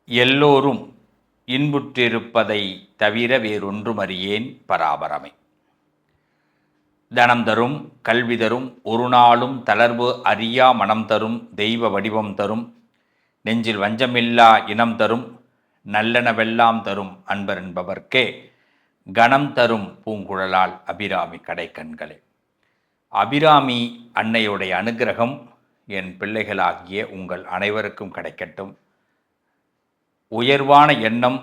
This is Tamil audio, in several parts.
எல்லோரும் இன்புற்றிருப்பதை தவிர வேறொன்றும் அறியேன் பராபரமே. தனம் தரும் கல்வி தரும் ஒரு நாளும் தளர்வு அறியா மனம் தரும் தெய்வ வடிவம் தரும் நெஞ்சில் வஞ்சமில்லா இனம் தரும் நல்லனவெல்லாம் தரும் அன்பர் என்பவர்க்கே கணம் தரும் பூங்குழலால் அபிராமி கடைக்கண்களே. அபிராமி அன்னையுடைய அனுகிரகம் என் பிள்ளைகளாகிய உங்கள் அனைவருக்கும் கிடைக்கட்டும். உயர்வான எண்ணம்,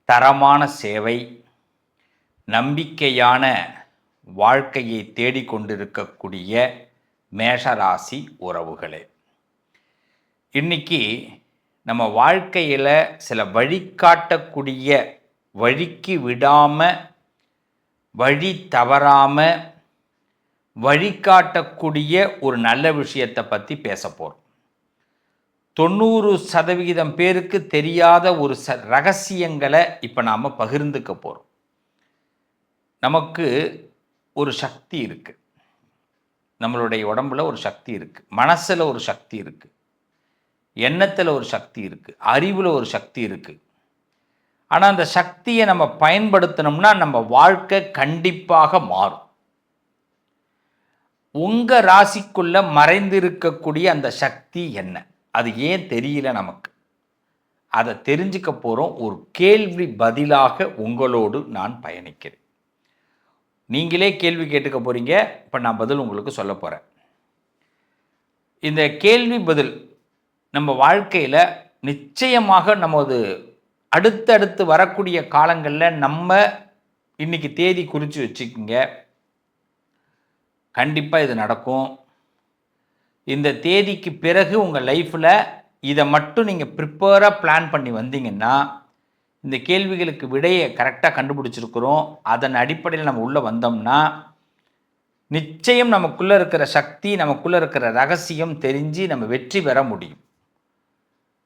தரமான சேவை, நம்பிக்கையான வாழ்க்கையை தேடிக்கொண்டிருக்கக்கூடிய மேஷராசி உறவுகளே, இன்னைக்கு நம்ம வாழ்க்கையில் சில வழிகாட்டக்கூடிய, வழிக்கு விடாமல், வழி தவறாமல் வழிகாட்டக்கூடிய ஒரு நல்ல விஷயத்தை பற்றி பேச போகிறோம். 90% பேருக்கு தெரியாத ஒரு ரகசியங்களை இப்போ நாம் பகிர்ந்துக்க போகிறோம். நமக்கு ஒரு சக்தி இருக்குது, நம்மளுடைய உடம்புல ஒரு சக்தி இருக்குது, மனசில் ஒரு சக்தி இருக்குது, எண்ணத்தில் ஒரு சக்தி இருக்குது, அறிவில் ஒரு சக்தி இருக்குது. ஆனால் அந்த சக்தியை நம்ம பயன்படுத்தினோம்னா நம்ம வாழ்க்கை கண்டிப்பாக மாறும். உங்கள் ராசிக்குள்ளே மறைந்திருக்கக்கூடிய அந்த சக்தி என்ன, அது ஏன் தெரியல நமக்கு, அதை தெரிஞ்சுக்க போகிறோம். ஒரு கேள்வி பதிலாக உங்களோடு நான் பயணிக்கிறேன். நீங்களே கேள்வி கேட்டுக்க போகிறீங்க, இப்போ நான் பதில் உங்களுக்கு சொல்ல போகிறேன். இந்த கேள்வி பதில் நம்ம வாழ்க்கையில் நிச்சயமாக நமது அடுத்தடுத்து வரக்கூடிய காலங்களில் நம்ம இன்றைக்கி தேதி குறித்து வச்சுக்கோங்க, கண்டிப்பாக இது நடக்கும். இந்த தேதிக்கு பிறகு உங்கள் லைஃப்பில் இதை மட்டும் நீங்கள் ப்ரிப்பேராக பிளான் பண்ணி வந்தீங்கன்னா, இந்த கேள்விகளுக்கு விடையை கரெக்டாக கண்டுபிடிச்சிருக்கிறோம். அதன் அடிப்படையில் நம்ம உள்ளே வந்தோம்னா நிச்சயம் நமக்குள்ளே இருக்கிற சக்தி, நமக்குள்ளே இருக்கிற ரகசியம் தெரிஞ்சு நம்ம வெற்றி பெற முடியும்.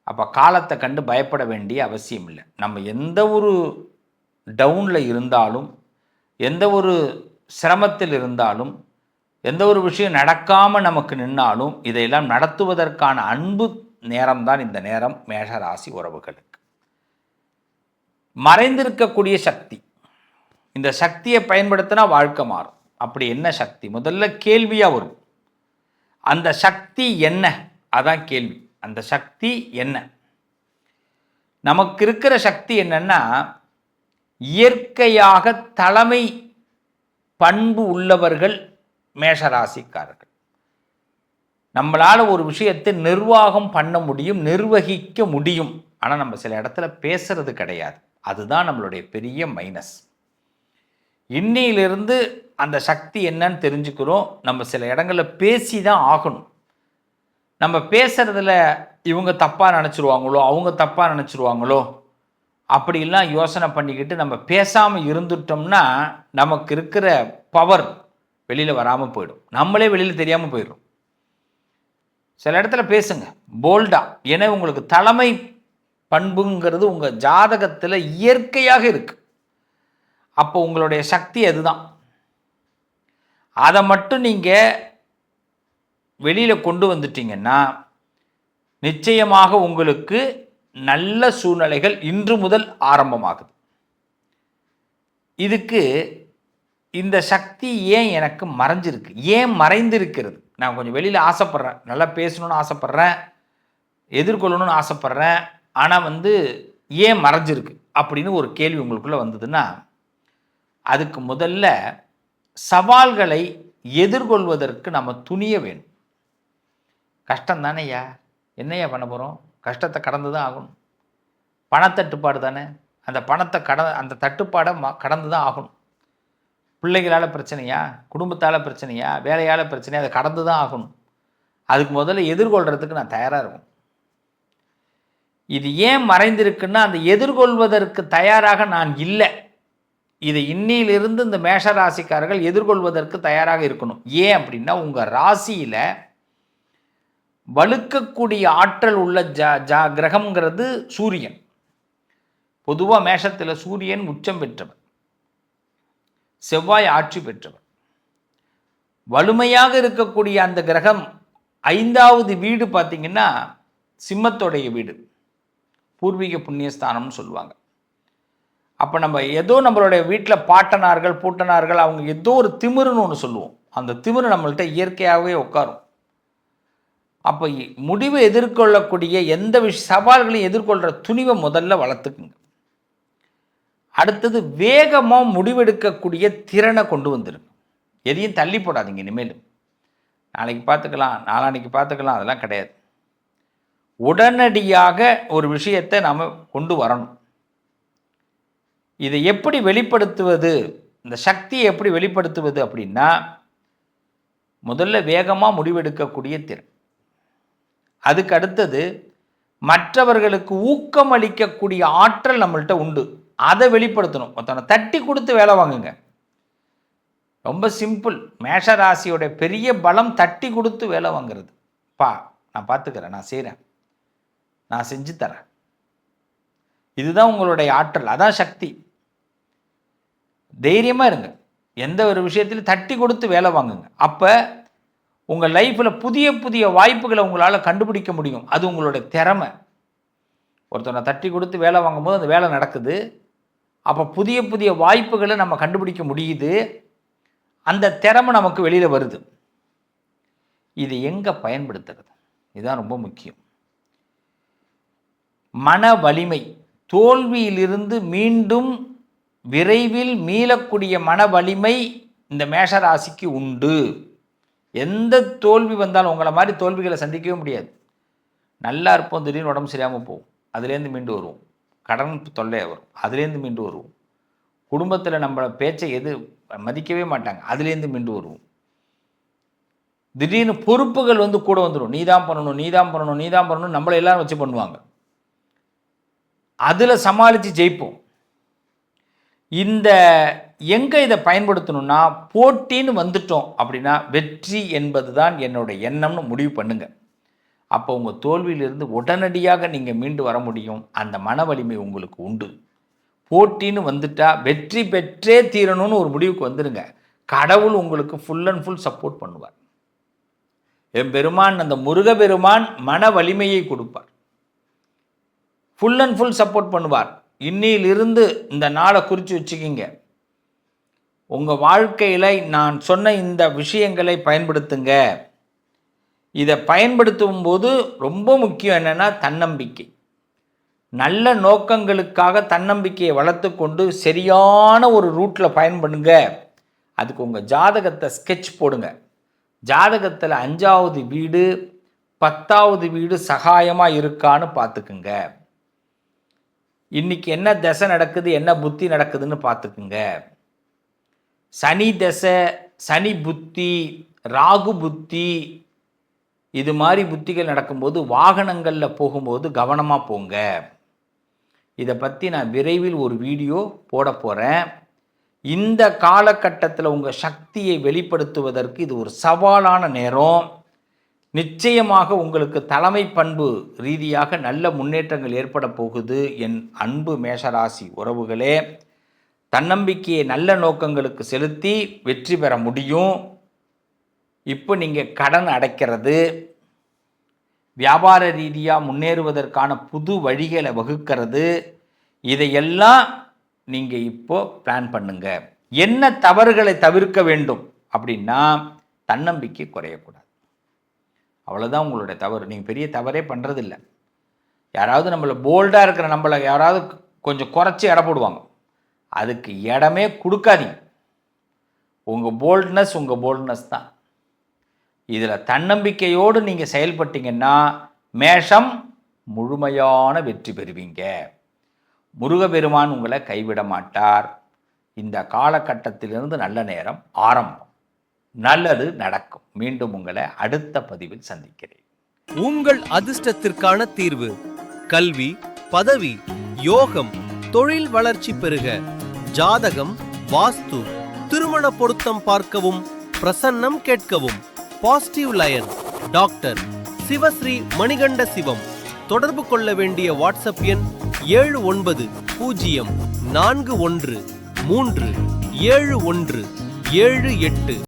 அப்போ காலத்தை கண்டு பயப்பட வேண்டிய அவசியம் இல்லை. நம்ம எந்த ஒரு டவுனில் இருந்தாலும், எந்த ஒரு சிரமத்தில் இருந்தாலும், எந்த ஒரு விஷயம் நடக்காமல் நமக்கு நின்னாலும், இதையெல்லாம் நடத்துவதற்கான அன்பு நேரம்தான் இந்த நேரம். மேஷராசி உறவுகளுக்கு மறைந்திருக்கக்கூடிய சக்தி, இந்த சக்தியை பயன்படுத்தினா வாழ்க்கை மாறும். அப்படி என்ன சக்தி? முதல்ல கேள்வியாக வரும். அந்த சக்தி என்ன? அதான் கேள்வி. அந்த சக்தி என்ன? நமக்கு இருக்கிற சக்தி என்னன்னா, இயற்கையாக தலைமை பண்பு உள்ளவர்கள் மேஷராசிக்காரர்கள். நம்மளால் ஒரு விஷயத்தை நிர்வாகம் பண்ண முடியும், நிர்வகிக்க முடியும். ஆனால் நம்ம சில இடத்துல பேசுறது கிடையாது. அதுதான் நம்மளுடைய பெரிய மைனஸ். இன்னையிலிருந்து அந்த சக்தி என்னன்னு தெரிஞ்சுக்கிறோம். நம்ம சில இடங்களில் பேசி தான் ஆகணும். நம்ம பேசுகிறதுல இவங்க தப்பாக நினச்சிருவாங்களோ, அவங்க தப்பாக நினச்சிருவாங்களோ, அப்படிலாம் யோசனை பண்ணிக்கிட்டு நம்ம பேசாமல் இருந்துட்டோம்னா நமக்கு இருக்கிற பவர் வெளியில் வராமல் போயிடும். நம்மளே வெளியில் தெரியாமல் போயிடும். சில இடத்துல பேசுங்க போல்டாக. ஏன்னா உங்களுக்கு தலைமை பண்புங்கிறது உங்கள் ஜாதகத்தில் இயற்கையாக இருக்குது. அப்போ உங்களுடைய சக்தி அதுதான். அதை மட்டும் நீங்கள் வெளியில் கொண்டு வந்துட்டீங்கன்னா நிச்சயமாக உங்களுக்கு நல்ல சூழ்நிலைகள் இன்று முதல் ஆரம்பமாகுது. இதுக்கு இந்த சக்தி ஏன் எனக்கு மறைஞ்சிருக்கு, ஏன் மறைந்திருக்கிறது? நான் கொஞ்சம் வெளியில் ஆசைப்பட்றேன், நல்லா பேசணும்னு ஆசைப்பட்றேன், எதிர்கொள்ளணும்னு ஆசைப்பட்றேன், ஆனால் ஏன் மறைஞ்சிருக்கு அப்படின்னு ஒரு கேள்வி உங்களுக்குள்ளே வந்ததுன்னா, அதுக்கு முதல்ல சவால்களை எதிர்கொள்வதற்கு நம்ம துணிய வேணும். கஷ்டம் தானேயா, என்னையா பண்ண போகிறோம்? கஷ்டத்தை கடந்து தான் ஆகணும். பணத்தட்டுப்பாடு தானே, அந்த தட்டுப்பாடை கடந்து தான் ஆகணும். பிள்ளைகளால் பிரச்சனையா, குடும்பத்தால் பிரச்சனையா, வேலையால் பிரச்சனையா, அதை கடந்து தான் ஆகணும். அதுக்கு முதல்ல எதிர்கொள்கிறதுக்கு நான் தயாராக இருக்கும். இது ஏன் மறைந்திருக்குன்னா, அந்த எதிர்கொள்வதற்கு தயாராக நான் இல்லை. இதை இன்னிலிருந்து இந்த மேஷராசிக்காரர்கள் எதிர்கொள்வதற்கு தயாராக இருக்கணும். ஏன் அப்படின்னா, உங்கள் ராசியில் வலுக்கக்கூடிய ஆற்றல் உள்ள கிரகம்ங்கிறது சூரியன். பொதுவாக மேஷத்தில் சூரியன் உச்சம் பெற்றவர், செவ்வாய் ஆட்சி பெற்றவர். வலிமையாக இருக்கக்கூடிய அந்த கிரகம் 5வது வீடு பார்த்திங்கன்னா சிம்மத்தோடைய வீடு. பூர்வீக புண்ணியஸ்தானம்னு சொல்லுவாங்க. அப்போ நம்ம ஏதோ நம்மளுடைய வீட்டில் பாட்டனார்கள் பூட்டனார்கள் அவங்க ஏதோ ஒரு திமிருன்னு ஒன்று சொல்லுவோம். அந்த திமிரு நம்மள்கிட்ட இயற்கையாகவே உட்காரும். அப்போ முடிவை எதிர்கொள்ளக்கூடிய எந்த சவால்களையும் எதிர்கொள்கிற துணிவை முதல்ல வளர்த்துக்குங்க. அடுத்தது வேகமாக முடிவெடுக்கக்கூடிய திறனை கொண்டு வந்துடுங்க. எதையும் தள்ளி போடாதீங்க. இனிமேல் நாளைக்கு பார்த்துக்கலாம், நாளான்னைக்கு பார்த்துக்கலாம், அதெல்லாம் கிடையாது. உடனடியாக ஒரு விஷயத்தை நாம் கொண்டு வரணும். இதை எப்படி வெளிப்படுத்துவது, இந்த சக்தியை எப்படி வெளிப்படுத்துவது அப்படின்னா, முதல்ல வேகமாக முடிவெடுக்கக்கூடிய திறன். அதுக்கு அடுத்தது மற்றவர்களுக்கு ஊக்கம் அளிக்கக்கூடிய ஆற்றல் நம்மள்கிட்ட உண்டு. அதை வெளிப்படுத்தணும். ஒருத்தனை தட்டி கொடுத்து வேலை வாங்குங்க. ரொம்ப சிம்பிள். மேஷ ராசியோட பெரிய பலம் தட்டி கொடுத்து வேலை வாங்குறது. நான் பார்த்துக்கிறேன், நான் செய்கிறேன், நான் செஞ்சு தரேன். இதுதான் உங்களுடைய ஆற்றல், அதான் சக்தி. தைரியமாக இருங்க. எந்த ஒரு விஷயத்திலும் தட்டி கொடுத்து வேலை வாங்குங்க. அப்போ உங்கள் லைஃப்பில் புதிய புதிய வாய்ப்புகளை உங்களால் கண்டுபிடிக்க முடியும். அது உங்களோட திறமை. ஒருத்தனை தட்டி கொடுத்து வேலை வாங்கும்போது அந்த வேலை நடக்குது. அப்போ புதிய புதிய வாய்ப்புகளை நம்ம கண்டுபிடிக்க முடியுது. அந்த திறமை நமக்கு வெளியில் வருது. இது எங்கே பயன்படுத்துறது, இதுதான் ரொம்ப முக்கியம். மன வலிமை. தோல்வியிலிருந்து மீண்டும் விரைவில் மீளக்கூடிய மன வலிமை இந்த மேஷராசிக்கு உண்டு. எந்த தோல்வி வந்தாலும் உங்களை மாதிரி தோல்விகளை சந்திக்கவே முடியாது. நல்லா இருப்போம், திடீர்னு உடம்பு சரியாமல் போகும், அதுலேருந்து மீண்டு வருவோம். கடன் தொல்லை வரும், அதுலேருந்து மீண்டு வருவோம். குடும்பத்தில் நம்மளை பேச்சை மதிக்கவே மாட்டாங்க, அதுலேருந்து மீண்டு வருவோம். திடீர்னு பொறுப்புகள் கூட வந்துடும். நீ தான் பண்ணணும், நீ தான் பண்ணணும், நீ தான் பண்ணணும், நம்மளை எல்லாரும் வச்சு பண்ணுவாங்க. அதில் சமாளித்து ஜெயிப்போம். இந்த எங்கே இதை பயன்படுத்தணும்னா, போட்டின்னு வந்துட்டோம் அப்படின்னா வெற்றி என்பது தான் என்னோடய எண்ணம்னு முடிவு பண்ணுங்க. அப்போ உங்கள் தோல்வியிலிருந்து உடனடியாக நீங்கள் மீண்டு வர முடியும். அந்த மன வலிமை உங்களுக்கு உண்டு. போட்டின்னு வந்துட்டால் வெற்றி பெற்றே தீரணும்னு ஒரு முடிவுக்கு வந்துடுங்க. கடவுள் உங்களுக்கு ஃபுல் அண்ட் ஃபுல் சப்போர்ட் பண்ணுவார். எம்பெருமான், அந்த முருகப்பெருமான் மன வலிமையை கொடுப்பார். ஃபுல் அண்ட் ஃபுல் சப்போர்ட் பண்ணுவார். இன்னிலிருந்து இந்த நாளை குறித்து வச்சுக்கிங்க. உங்கள் வாழ்க்கையில் நான் சொன்ன இந்த விஷயங்களை பயன்படுத்துங்க. இதை பயன்படுத்தும் போது ரொம்ப முக்கியம் என்னென்னா தன்னம்பிக்கை. நல்ல நோக்கங்களுக்காக தன்னம்பிக்கையை வளர்த்து கொண்டு சரியான ஒரு ரூட்டில் பயன்படுங்க. அதுக்கு உங்கள் ஜாதகத்தை ஸ்கெட்ச் போடுங்க. ஜாதகத்தில் 5வது வீடு 10வது வீடு சகாயமாக இருக்கான்னு பார்த்துக்குங்க. இன்றைக்கி என்ன தசை நடக்குது, என்ன புத்தி நடக்குதுன்னு பார்த்துக்குங்க. சனி தசை, சனி புத்தி, ராகு புத்தி, இது மாதிரி புத்திகள் நடக்கும்போது வாகனங்களில் போகும்போது கவனமாக போங்க. இதை பற்றி நான் விரைவில் ஒரு வீடியோ போட போகிறேன். இந்த காலகட்டத்தில் உங்கள் சக்தியை வெளிப்படுத்துவதற்கு இது ஒரு சவாலான நேரம். நிச்சயமாக உங்களுக்கு தலைமை பண்பு ரீதியாக நல்ல முன்னேற்றங்கள் ஏற்பட போகுது. என் அன்பு மேஷராசி உறவுகளே, தன்னம்பிக்கையை நல்ல நோக்கங்களுக்கு செலுத்தி வெற்றி பெற முடியும். இப்போ நீங்கள் கடன் அடைக்கிறது, வியாபார ரீதியாக முன்னேறுவதற்கான புது வழிகளை வகுக்கிறது, இதையெல்லாம் நீங்கள் இப்போ பிளான் பண்ணுங்க. என்ன தவறுகளை தவிர்க்க வேண்டும் அப்படின்னா, தன்னம்பிக்கை குறையக்கூடாது. அவ்வளோதான் உங்களுடைய தவறு. நீங்கள் பெரிய தவறே பண்ணுறதில்ல. யாராவது நம்மளை போல்டாக இருக்கிற நம்மளை யாராவது கொஞ்சம் குறைச்சி எடை போடுவாங்க. அதுக்கு இடமே கொடுக்காதீங்க. உங்கள் போல்ட்னஸ் தான். இதில் தன்னம்பிக்கையோடு நீங்கள் செயல்பட்டீங்கன்னா மேஷம் முழுமையான வெற்றி பெறுவீங்க. முருகப்பெருமான் உங்களை கைவிட மாட்டார். இந்த காலகட்டத்திலிருந்து நல்ல நேரம் ஆரம்பம். நல்லது நடக்கும். மீண்டும் உங்களை அடுத்த பதிவில் சந்திக்கிறேன். உங்கள் அதிர்ஷ்டத்திற்கான தீர்வு: கல்வி, பதவி, யோகம், தொழில் வளர்ச்சி பெருக. ஜாதகம், வாஸ்து, திருமண பொருத்தம் பார்க்கவும், பிரசன்னம் கேட்கவும். Positive lion doctor Sivasri Manikanda Sivam. தொடர்பு கொள்ள வேண்டிய வாட்ஸ்அப் எண் 7904137178.